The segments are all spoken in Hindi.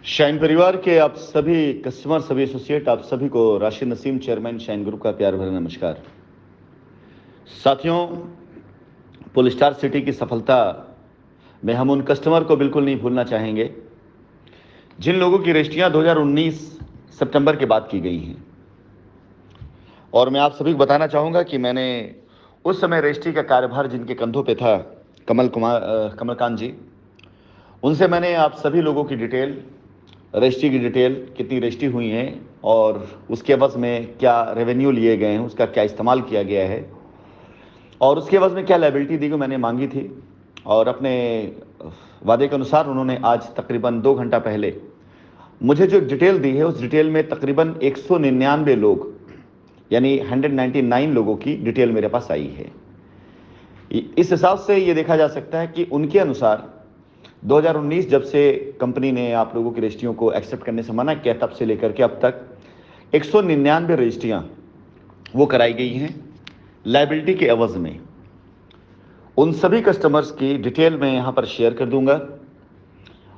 शाइन परिवार के आप सभी कस्टमर, सभी एसोसिएट, आप सभी को Rashid Naseem, chairman shine group का प्यार भरा नमस्कार। साथियों, पोलस्टार सिटी की सफलता में हम उन कस्टमर को बिल्कुल नहीं भूलना चाहेंगे जिन लोगों की रजिस्ट्रियां 2019 सितंबर के बाद की गई हैं। और मैं आप सभी को बताना चाहूँगा कि मैंने उस समय रजिस्ट्री का कार्यभार जिनके कंधों पे था, कमलकांत जी, उनसे मैंने आप सभी लोगों की डिटेल, रजिस्ट्री की डिटेल, कितनी रजिस्ट्री हुई हैं और उसके एवज में क्या रेवेन्यू लिए गए हैं, उसका क्या इस्तेमाल किया गया है और उसके एवज में क्या लायबिलिटी दी गई, मैंने मांगी थी। और अपने वादे के अनुसार उन्होंने आज तकरीबन 2 घंटा पहले मुझे जो डिटेल दी है, उस डिटेल में तकरीबन 199 लोग, यानी 199 लोगों की डिटेल मेरे पास आई है। इस हिसाब से ये देखा जा सकता है कि उनके अनुसार 2019 जब से कंपनी ने आप लोगों की रजिस्ट्रियों को एक्सेप्ट करने से मना किया, तब से लेकर के अब तक 199 रजिस्ट्रियां वो कराई गई हैं लायबिलिटी के एवज में। उन सभी कस्टमर्स की डिटेल मैं यहां पर शेयर कर दूंगा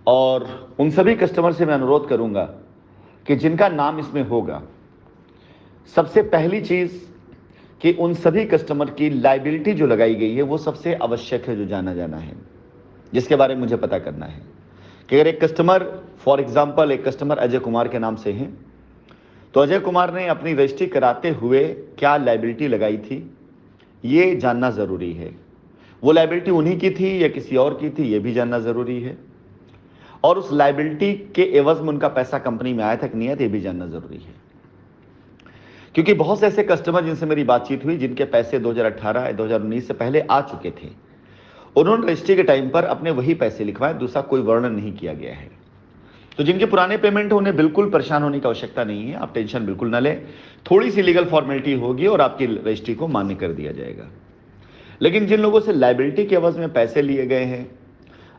और उन सभी कस्टमर से मैं अनुरोध करूंगा कि जिनका नाम इसमें होगा, सबसे पहली चीज कि उन सभी कस्टमर की लायबिलिटी जो लगाई गई है वो सबसे आवश्यक है, जो जाना जाना है, जिसके बारे में मुझे पता करना है कि अगर एक कस्टमर, फॉर एग्जांपल एक कस्टमर अजय कुमार के नाम से हैं, तो अजय कुमार ने अपनी रजिस्ट्री कराते हुए क्या लायबिलिटी लगाई थी, ये जानना ज़रूरी है। वो लायबिलिटी उन्हीं की थी या किसी और की थी, ये भी जानना ज़रूरी है। और उस लायबिलिटी के एवज में उनका पैसा कंपनी में आया था कि नहीं आया, ये भी जानना ज़रूरी है। क्योंकि बहुत से ऐसे कस्टमर जिनसे मेरी बातचीत हुई, जिनके पैसे 2018 या 2019 से पहले आ चुके थे, उन्होंने रजिस्ट्री के टाइम पर अपने वही पैसे लिखवाए, दूसरा कोई वर्णन नहीं किया गया है। तो जिनके पुराने पेमेंट है उन्हें बिल्कुल परेशान होने की आवश्यकता नहीं है, आप टेंशन बिल्कुल ना लें। थोड़ी सी लीगल फॉर्मेलिटी होगी और आपकी रजिस्ट्री को मान्य कर दिया जाएगा। लेकिन जिन लोगों से लायबिलिटी के एवज में पैसे लिए गए हैं,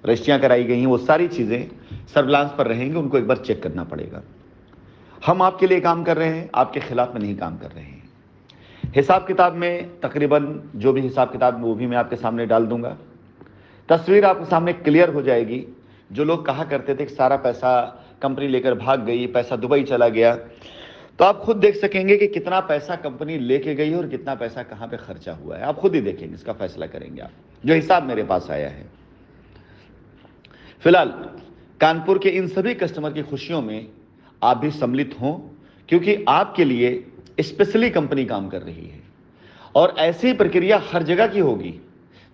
रजिस्ट्रियां कराई गई हैं, वो सारी चीज़ें सर्विलांस पर रहेंगे, उनको एक बार चेक करना पड़ेगा। हम आपके लिए काम कर रहे हैं, आपके खिलाफ में नहीं काम कर रहे हैं। हिसाब किताब में तकरीबन जो भी हिसाब किताब वो भी मैं आपके सामने डाल दूंगा। तस्वीर आपके सामने क्लियर हो जाएगी। जो लोग कहा करते थे कि सारा पैसा कंपनी लेकर भाग गई, पैसा दुबई चला गया, तो आप खुद देख सकेंगे कि कितना पैसा कंपनी लेके गई है और कितना पैसा कहां पे खर्चा हुआ है। आप खुद ही देखेंगे, इसका फैसला करेंगे आप, जो हिसाब मेरे पास आया है। फिलहाल कानपुर के इन सभी कस्टमर की खुशियों में आप भी सम्मिलित हों, क्योंकि आपके लिए स्पेशली कंपनी काम कर रही है। और ऐसी प्रक्रिया हर जगह की होगी,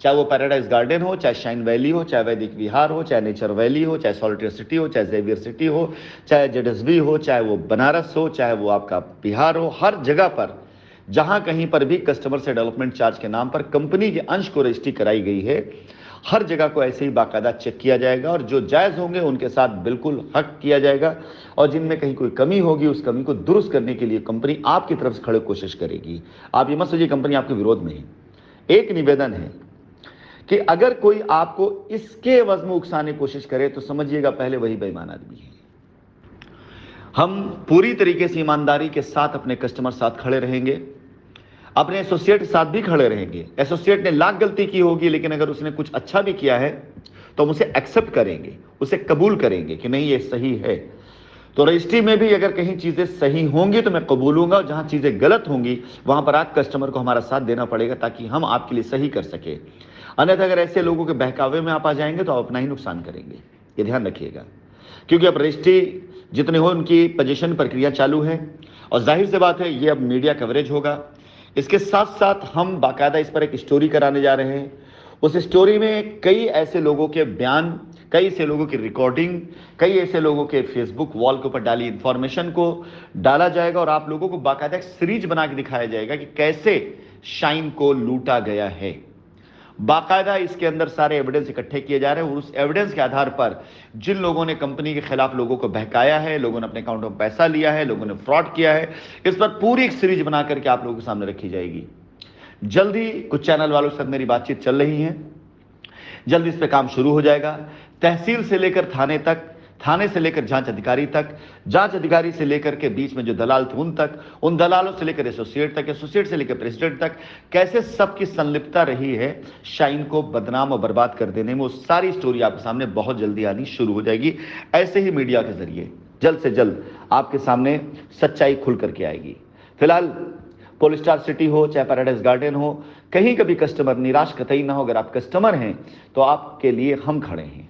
चाहे वो पैराडाइज गार्डन हो, चाहे शाइन वैली हो, चाहे वैदिक विहार हो, चाहे नेचर वैली हो, चाहे सॉलिटेयर सिटी हो, चाहे जेवियर सिटी हो, चाहे जेडएसबी हो, चाहे वो बनारस हो, चाहे वो आपका बिहार हो। हर जगह पर जहां कहीं पर भी कस्टमर से डेवलपमेंट चार्ज के नाम पर कंपनी के अंश को रजिस्ट्री कराई गई है, हर जगह को ऐसे ही बाकायदा चेक किया जाएगा और जो जायज़ होंगे उनके साथ बिल्कुल हक किया जाएगा। और जिनमें कहीं कोई कमी होगी, उस कमी को दुरुस्त करने के लिए कंपनी आपकी तरफ से खड़े कोशिश करेगी। आप ये मत सोचिए कंपनी आपके विरोध में है। एक निवेदन है कि अगर कोई आपको इसके एवज में उकसाने की कोशिश करे तो समझिएगा पहले वही बेईमान आदमी है। हम पूरी तरीके से ईमानदारी के साथ अपने कस्टमर साथ खड़े रहेंगे, अपने एसोसिएट के साथ भी खड़े रहेंगे। एसोसिएट ने लाख गलती की होगी, लेकिन अगर उसने कुछ अच्छा भी किया है तो हम उसे एक्सेप्ट करेंगे, उसे कबूल करेंगे कि नहीं ये सही है। तो रजिस्ट्री में भी अगर कहीं चीजें सही होंगी तो मैं कबूलूंगा, और जहां चीजें गलत होंगी वहां पर आप कस्टमर को हमारा साथ देना पड़ेगा, ताकि हम आपके लिए सही कर सके। अन्यथा अगर ऐसे लोगों के बहकावे में आप आ जाएंगे तो आप अपना ही नुकसान करेंगे, ये ध्यान रखिएगा। क्योंकि अब रजिस्ट्री जितने हो उनकी पोजीशन प्रक्रिया चालू है और जाहिर सी बात है ये अब मीडिया कवरेज होगा। इसके साथ साथ हम बाकायदा इस पर एक स्टोरी कराने जा रहे हैं। उस स्टोरी में कई ऐसे लोगों के बयान, कई ऐसे लोगों की रिकॉर्डिंग, कई ऐसे लोगों के फेसबुक वॉल के ऊपर डाली इंफॉर्मेशन को डाला जाएगा और आप लोगों को बाकायदा एक सीरीज बना के दिखाया जाएगा कि कैसे शाइन को लूटा गया है। बाकायदा इसके अंदर सारे एविडेंस इकट्ठे किए जा रहे हैं और उस एविडेंस के आधार पर जिन लोगों ने कंपनी के खिलाफ लोगों को बहकाया है, लोगों ने अपने अकाउंटों में पैसा लिया है, लोगों ने फ्रॉड किया है, इस पर पूरी एक सीरीज बना करके आप लोगों के सामने रखी जाएगी। जल्दी कुछ चैनल वालों से मेरी बातचीत चल रही है, जल्दी इस पे काम शुरू हो जाएगा। तहसील से लेकर थाने तक, थाने से लेकर जांच अधिकारी तक, जांच अधिकारी से लेकर के बीच में जो दलाल थे उन तक, उन दलालों से लेकर एसोसिएट तक, एसोसिएट से लेकर प्रेसिडेंट तक, कैसे सबकी संलिप्तता रही है शाइन को बदनाम और बर्बाद कर देने में, वो सारी स्टोरी आपके सामने बहुत जल्दी आनी शुरू हो जाएगी। ऐसे ही मीडिया के जरिए जल्द से जल्द आपके सामने सच्चाई खुल करके आएगी। फिलहाल पोलिस्टार सिटी हो चाहे पैराडाइज गार्डन हो, कहीं कभी कस्टमर निराश कतई ना हो। अगर आप कस्टमर हैं तो आपके लिए हम खड़े हैं।